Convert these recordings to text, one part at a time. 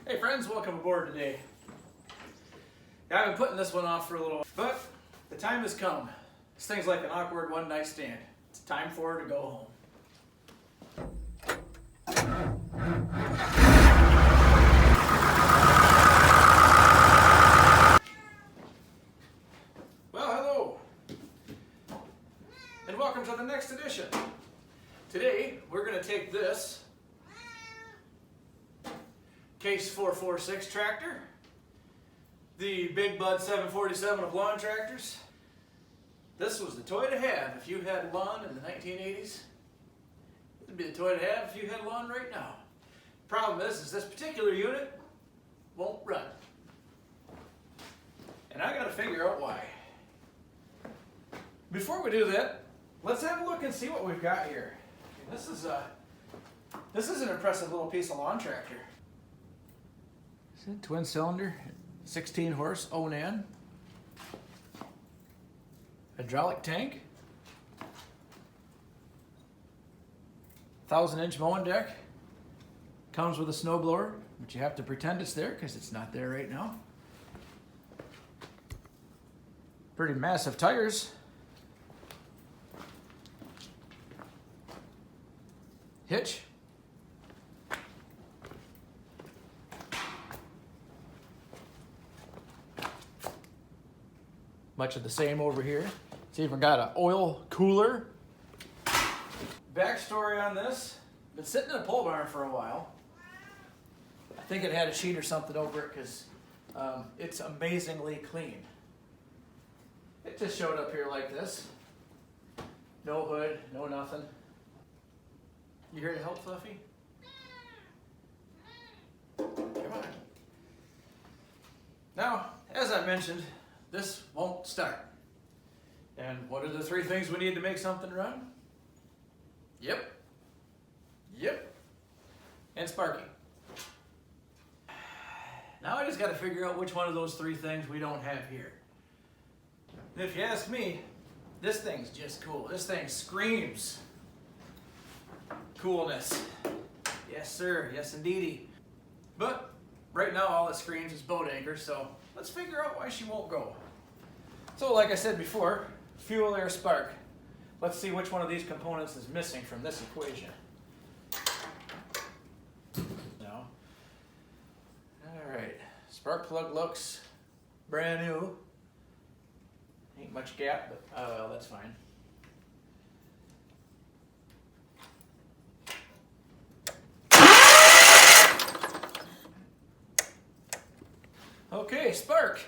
Hey friends, welcome aboard today. I've been putting this one off for a little, but the time has come. This thing's like an awkward one-night stand. It's time for her to go home. Well, hello, and welcome to the next edition. Today, we're going to take this Case 446 tractor, the Big Bud 747 of lawn tractors. This was the toy to have if you had lawn in the 1980s. It'd be the toy to have if you had lawn right now. Problem is this particular unit won't run. And I gotta figure out why. Before we do that, let's have a look and see what we've got here. This is an impressive little piece of lawn tractor. Twin cylinder, 16 horse Onan, hydraulic tank, 1,000-inch mowing deck, comes with a snowblower, but you have to pretend it's there because it's not there right now. Pretty massive tires. Hitch. Much of the same over here. It's even got an oil cooler. Backstory on this, been sitting in a pole barn for a while. I think it had a sheet or something over it because it's amazingly clean. It just showed up here like this. No hood, no nothing. You here to help, Fluffy? Come on. Now, as I mentioned, this won't start. And what are the three things we need to make something run? Yep. And sparking. Now I just got to figure out which one of those three things we don't have here. And if you ask me, this thing's just cool. This thing screams coolness. Yes, sir. Yes, indeedy. But right now all it screams is boat anchor, so let's figure out why she won't go. So like I said before, fuel, air, spark. Let's see which one of these components is missing from this equation. No. Alright, spark plug looks brand new. Ain't much gap, but well, that's fine. Okay, spark.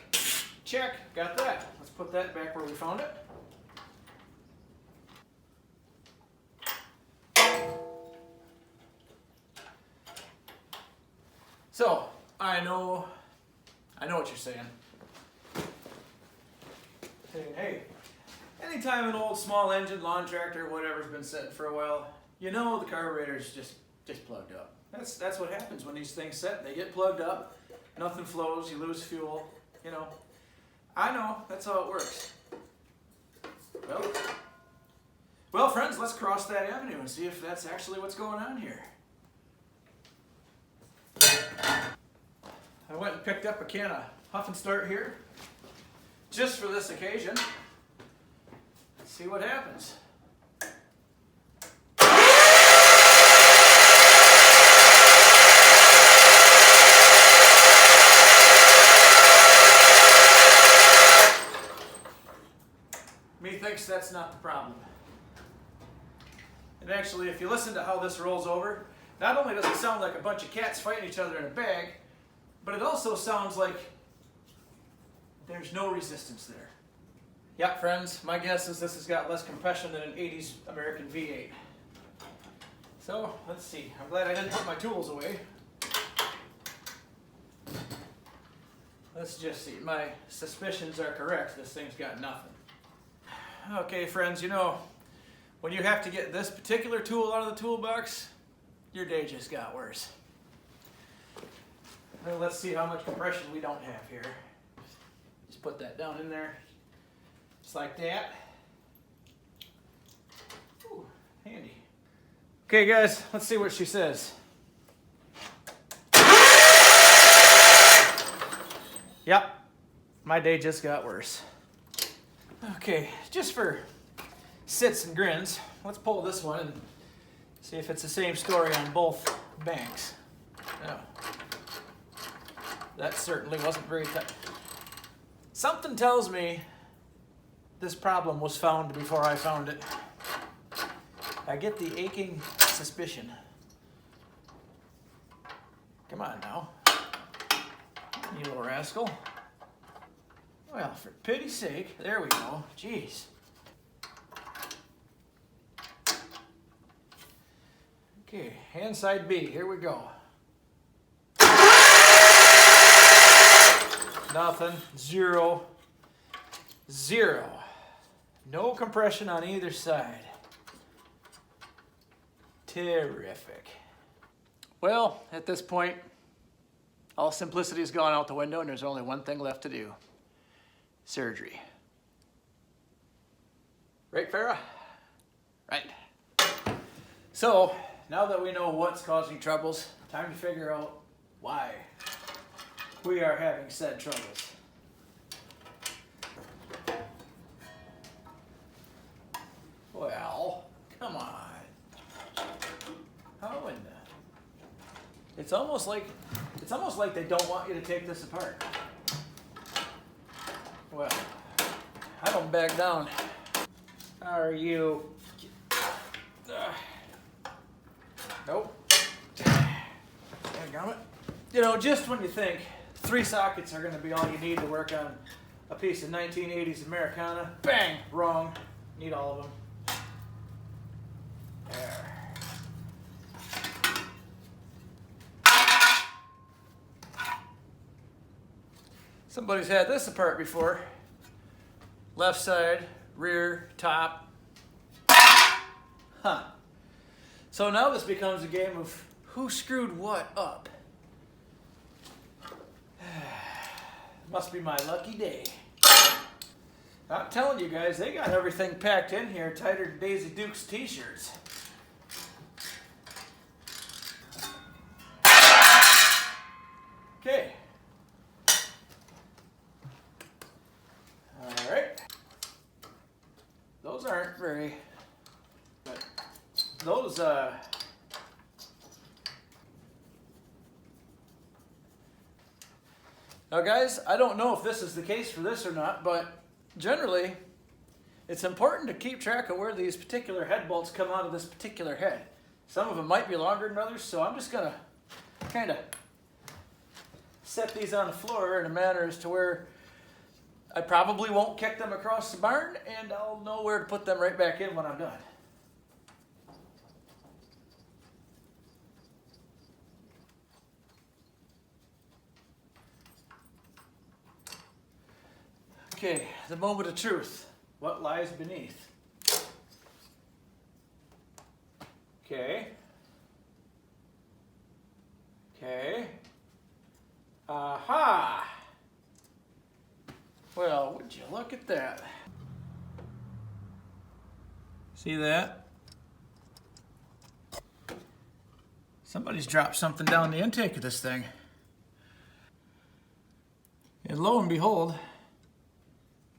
Check, got that. Let's put that back where we found it. So, I know what you're saying. Saying, hey, anytime an old small engine lawn tractor, whatever's been sitting for a while, you know the carburetor's just plugged up. That's what happens when these things sit. They get plugged up, nothing flows, you lose fuel, you know. I know, that's how it works. Well, friends, let's cross that avenue and see if that's actually what's going on here. I went and picked up a can of Huff and Start here, just for this occasion. Let's see what happens. Methinks that's not the problem. And actually, if you listen to how this rolls over, not only does it sound like a bunch of cats fighting each other in a bag, but it also sounds like there's no resistance there. Yeah, friends, my guess is this has got less compression than an 80s American V8. So, let's see. I'm glad I didn't put my tools away. Let's just see. My suspicions are correct. This thing's got nothing. Okay, friends, you know, when you have to get this particular tool out of the toolbox, your day just got worse. Well, let's see how much compression we don't have here. Just put that down in there, just like that. Ooh, handy. Okay, guys, let's see what she says. Yep, my day just got worse. Okay, just for sits and grins, let's pull this one and see if it's the same story on both banks. No. That certainly wasn't very tight. Something tells me this problem was found before I found it. I get the aching suspicion. Come on now. You little rascal. Well, for pity's sake, there we go. Jeez. Okay, hand side B, here we go. Nothing, 0, 0. No compression on either side. Terrific. Well, at this point, all simplicity's gone out the window and there's only one thing left to do. Surgery. Right, Farah? Right. So, now that we know what's causing troubles, time to figure out why we are having said troubles. Well, come on. How in the... It's almost like they don't want you to take this apart. Well, I don't back down. Are you? Nope. Dadgummit. You know, just when you think 3 sockets are going to be all you need to work on a piece of 1980s Americana, bang, wrong. Need all of them. There. Somebody's had this apart before. Left side, rear, top. Huh. So now this becomes a game of who screwed what up. Must be my lucky day. I'm telling you guys, they got everything packed in here tighter than Daisy Duke's t-shirts. Okay. Alright. Those aren't very... But those, Now guys, I don't know if this is the case for this or not, but generally, it's important to keep track of where these particular head bolts come out of this particular head. Some of them might be longer than others, so I'm just going to kind of set these on the floor in a manner as to where I probably won't kick them across the barn, and I'll know where to put them right back in when I'm done. Okay, the moment of truth. What lies beneath? Okay. Okay. Aha! Well, would you look at that? See that? Somebody's dropped something down the intake of this thing. And lo and behold,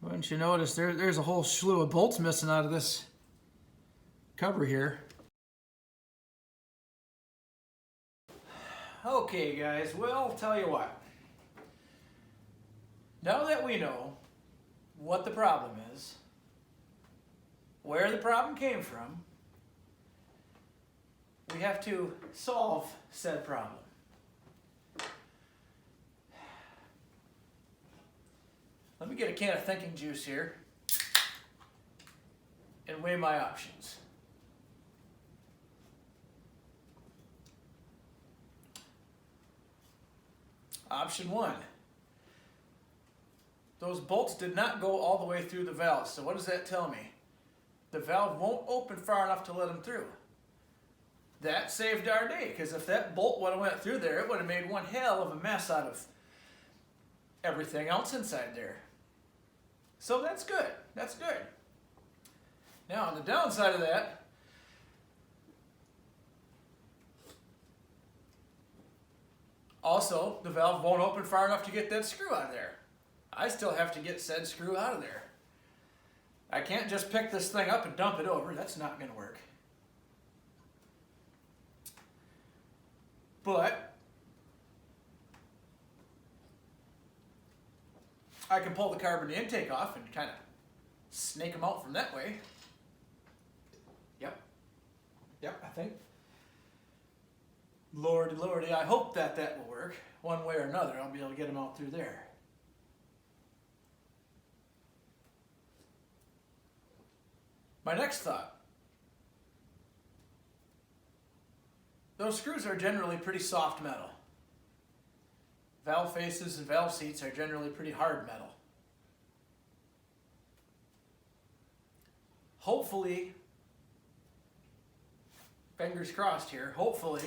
wouldn't you notice there's a whole slew of bolts missing out of this cover here. Okay guys, well, tell you what. Now that we know what the problem is, where the problem came from, we have to solve said problem. Let me get a can of thinking juice here and weigh my options. Option 1. Those bolts did not go all the way through the valve. So what does that tell me? The valve won't open far enough to let them through. That saved our day, because if that bolt would have went through there, it would have made one hell of a mess out of everything else inside there. So that's good. That's good. Now on the downside of that, Also, the valve won't open far enough to get that screw out of there. I still have to get said screw out of there. I can't just pick this thing up and dump it over. That's not going to work. But I can pull the carbon intake off and kind of snake them out from that way. Yep, I think. Lordy, lordy, I hope that will work. One way or another, I'll be able to get them out through there. My next thought. Those screws are generally pretty soft metal. Valve faces and valve seats are generally pretty hard metal. Hopefully, fingers crossed here, hopefully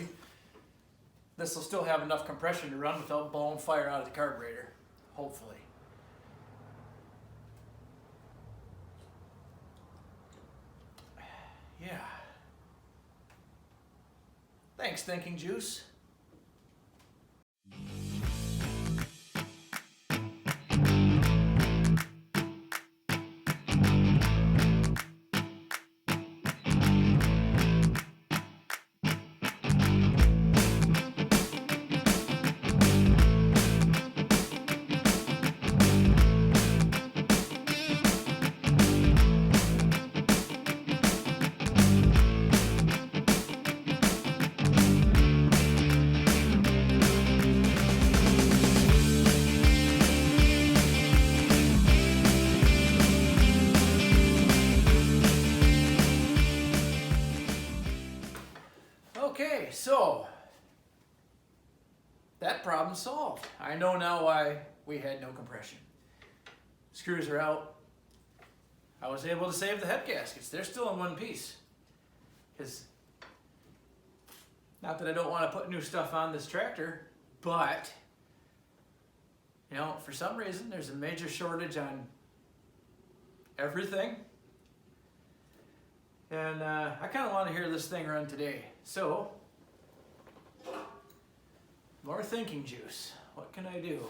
this will still have enough compression to run without blowing fire out of the carburetor. Hopefully. Yeah. Thanks, Thinking Juice. Okay, so that problem solved. I know now why we had no compression. Screws are out. I was able to save the head gaskets. They're still in one piece. Because, not that I don't want to put new stuff on this tractor, but, you know, for some reason there's a major shortage on everything. And I kind of want to hear this thing run today. So, more Thinking Juice. What can I do?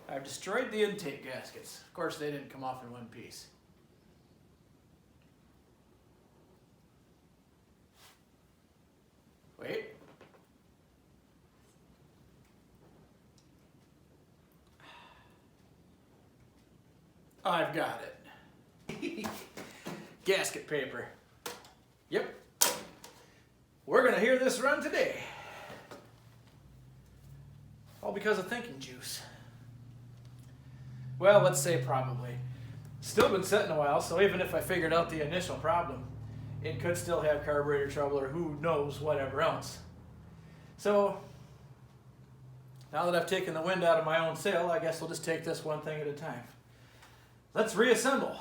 I've destroyed the intake gaskets. Of course, they didn't come off in one piece. Wait. I've got it. Gasket paper. Yep. We're going to hear this run today. All because of Thinking Juice. Well, let's say probably. Still been sitting a while, so even if I figured out the initial problem, it could still have carburetor trouble or who knows whatever else. So, now that I've taken the wind out of my own sail, I guess we'll just take this one thing at a time. Let's reassemble.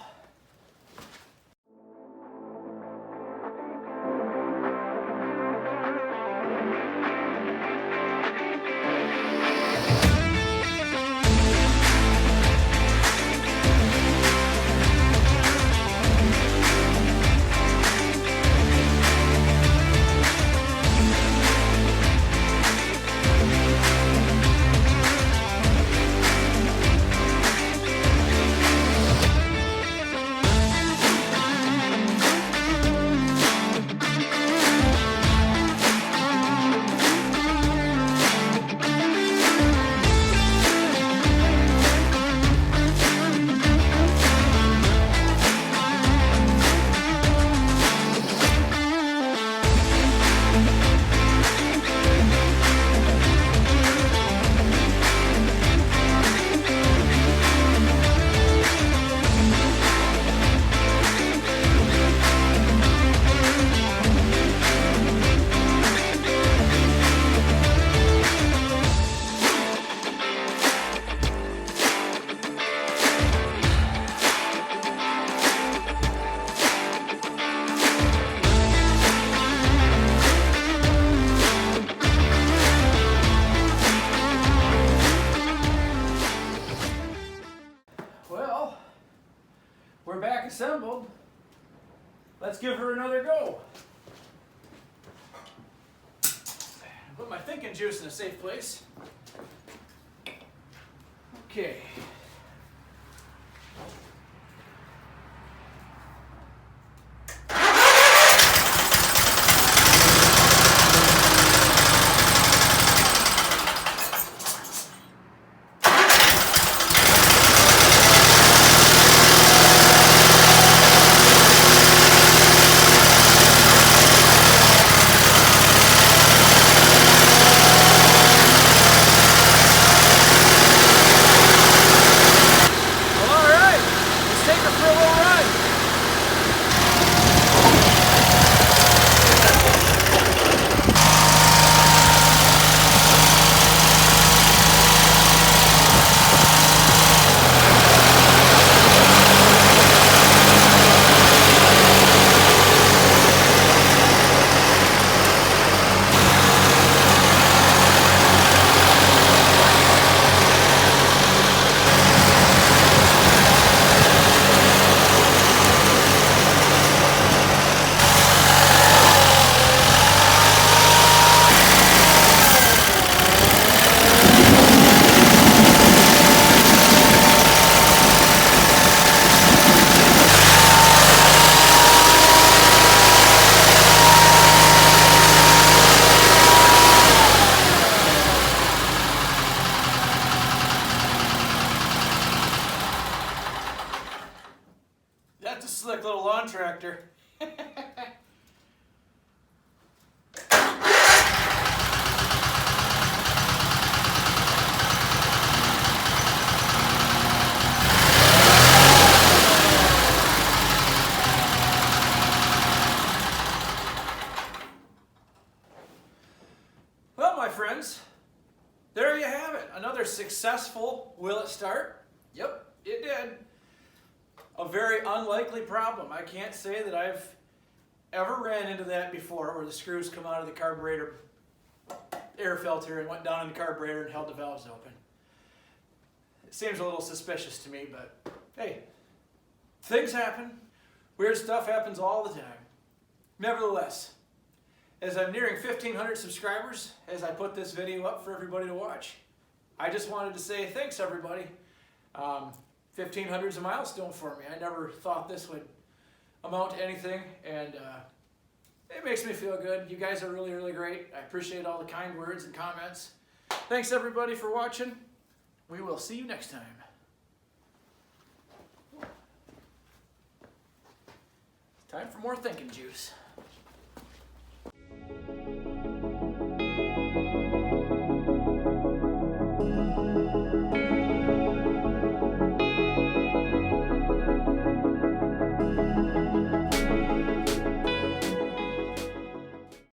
We're back assembled. Let's give her another go. Put my Thinking Juice in a safe place. Okay. That's a slick little lawn tractor. Well, my friends, there you have it. Another successful Will It Start? Yep, it did. A very unlikely problem. I can't say that I've ever ran into that before, where the screws come out of the carburetor air filter and went down in the carburetor and held the valves open. It seems a little suspicious to me, but hey, things happen. Weird stuff happens all the time. Nevertheless, as I'm nearing 1,500 subscribers, as I put this video up for everybody to watch, I just wanted to say thanks, everybody. 1,500 is a milestone for me. I never thought this would amount to anything, and it makes me feel good. You guys are really, really great. I appreciate all the kind words and comments. Thanks, everybody, for watching. We will see you next time. Time for more thinking juice.